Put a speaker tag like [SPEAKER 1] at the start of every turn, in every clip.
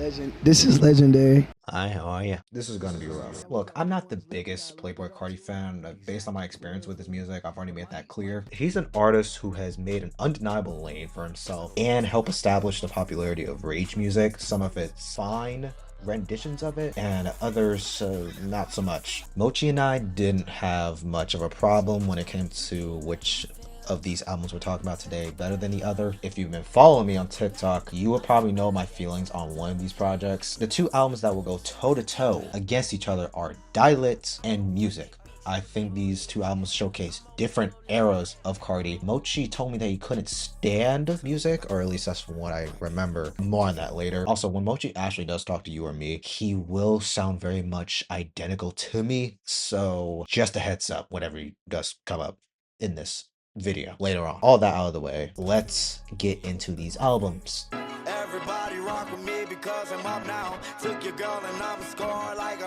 [SPEAKER 1] Legend. This is legendary.
[SPEAKER 2] Hi, how are you? This is gonna be rough. Look, I'm not the biggest Playboi Carti fan. Based on my experience with his music, I've already made that clear. He's an artist who has made an undeniable lane for himself and helped establish the popularity of rage music. Some of it's fine renditions of it, and others not so much. Mochi and I didn't have much of a problem when it came to which of these albums we're talking about today better than the other. If you've been following me on TikTok, you will probably know my feelings on one of these projects. The two albums that will go toe to toe against each other are Die Lit and Music. I think these two albums showcase different eras of Carti. Mochi told me that he couldn't stand music, or at least that's from what I remember. More on that later. Also, when Mochi actually does talk to you or me, he will sound very much identical to me. So just a heads up whenever he does come up in this video later on. All that out of the way, let's get into these albums.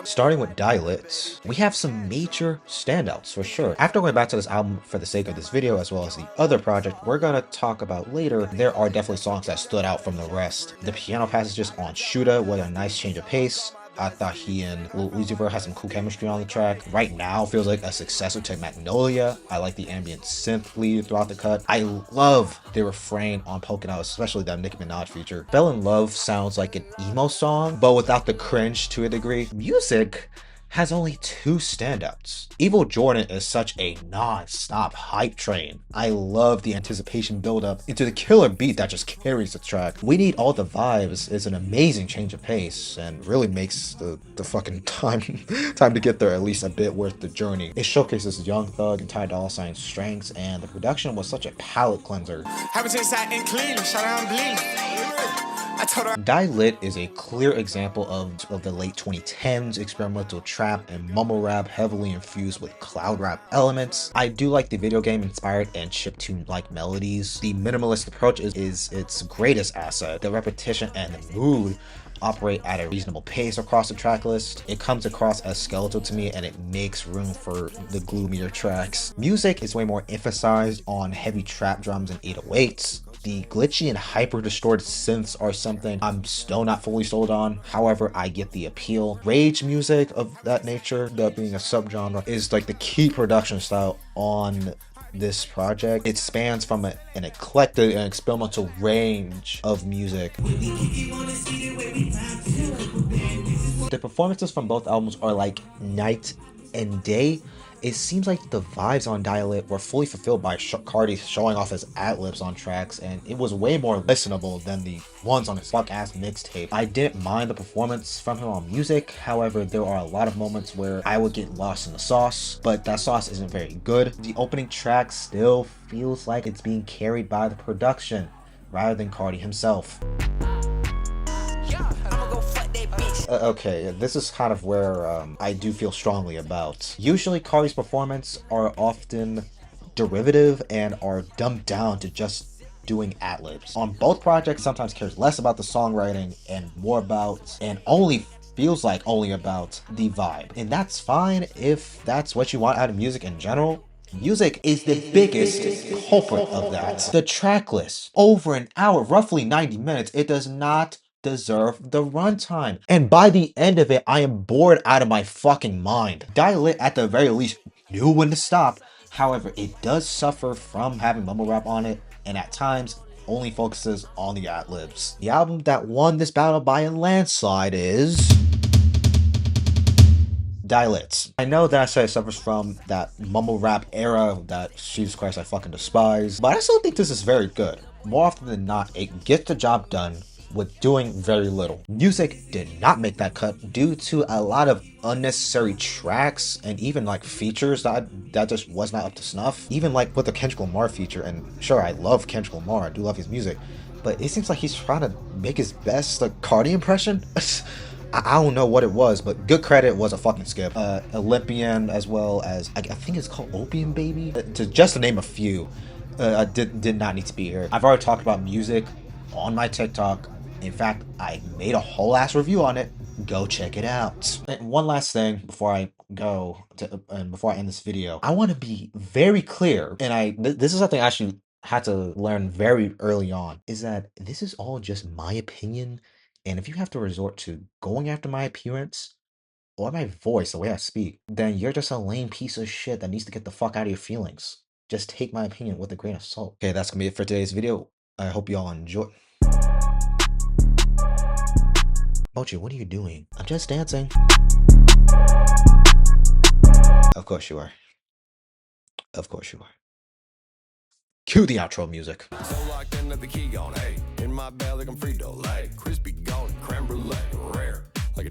[SPEAKER 2] Starting with Die Lit, we have some major standouts for sure. After going back to this album for the sake of this video, as well as the other project we're gonna talk about later, there are definitely songs that stood out from the rest. The piano passages on Shooter was a nice change of pace. I thought he and Lil Uzi Vert had some cool chemistry on the track. Right Now feels like a successor to Magnolia. I like the ambient synth lead throughout the cut. I love the refrain on Poking Out, especially that Nicki Minaj feature. Fell in Love sounds like an emo song, but without the cringe to a degree. Music has only two standouts. Evil Jordan is such a non-stop hype train. I love the anticipation build-up into the killer beat that just carries the track. We Need All the Vibes is an amazing change of pace and really makes the fucking time to get there at least a bit worth the journey. It showcases Young Thug and Ty Dolla $ign's strengths, and the production was such a palate cleanser. Die Lit is a clear example of the late 2010s experimental trap and mumble rap heavily infused with cloud rap elements. I do like the video game inspired and chiptune-like melodies. The minimalist approach is its greatest asset. The repetition and the mood operate at a reasonable pace across the track list. It comes across as skeletal to me, and it makes room for the gloomier tracks. Music is way more emphasized on heavy trap drums and 808s. The glitchy and hyper distorted synths are something I'm still not fully sold on. However, I get the appeal. Rage music of that nature, that being a subgenre, is like the key production style on this project. It spans from an eclectic and experimental range of music. The performances from both albums are like night and day. It seems like the vibes on Die Lit were fully fulfilled by Carti showing off his ad-libs on tracks, and it was way more listenable than the ones on his fuck-ass mixtape. I didn't mind the performance from him on music. However, there are a lot of moments where I would get lost in the sauce, but that sauce isn't very good. The opening track still feels like it's being carried by the production rather than Carti himself. Okay, this is kind of where I do feel strongly about. Usually Carti's performance are often derivative and are dumbed down to just doing ad-libs. On both projects, sometimes cares less about the songwriting and more about, and only feels like only about, the vibe. And that's fine if that's what you want out of music in general. Music is the biggest culprit of that. The track list, over an hour, roughly 90 minutes, it does not deserve the runtime. And by the end of it, I am bored out of my fucking mind. Die Lit at the very least knew when to stop. However, it does suffer from having mumble rap on it, and at times only focuses on the ad-libs. The album that won this battle by a landslide is Die Lit. I know that I said it suffers from that mumble rap era that, Jesus Christ, I fucking despise, but I still think this is very good. More often than not, it gets the job done with doing very little. Music did not make that cut due to a lot of unnecessary tracks and even like features that just was not up to snuff. Even like with the Kendrick Lamar feature, and sure, I love Kendrick Lamar, I do love his music, but it seems like he's trying to make his best like Carti impression. I don't know what it was, but good credit was a fucking skip. Olympian, as well as I think it's called Opium Baby, to just to name a few, did not need to be here. I've already talked about music on my TikTok. In fact, I made a whole ass review on it. Go check it out. And one last thing before I go and before I end this video, I want to be very clear, and this is something I actually had to learn very early on, is that this is all just my opinion And if you have to resort to going after my appearance or my voice, the way I speak, then you're just a lame piece of shit that needs to get the fuck out of your feelings. Just take my opinion with a grain of salt. Okay, that's gonna be it for today's video. I hope you all enjoy. Mochi, what are you doing? I'm just dancing. Of course you are. Of course you are. Cue the outro music.
[SPEAKER 3] So locked into the key on, hey, in my bag like I'm Frito-Lay, crispy golden creme brulee, rare, like a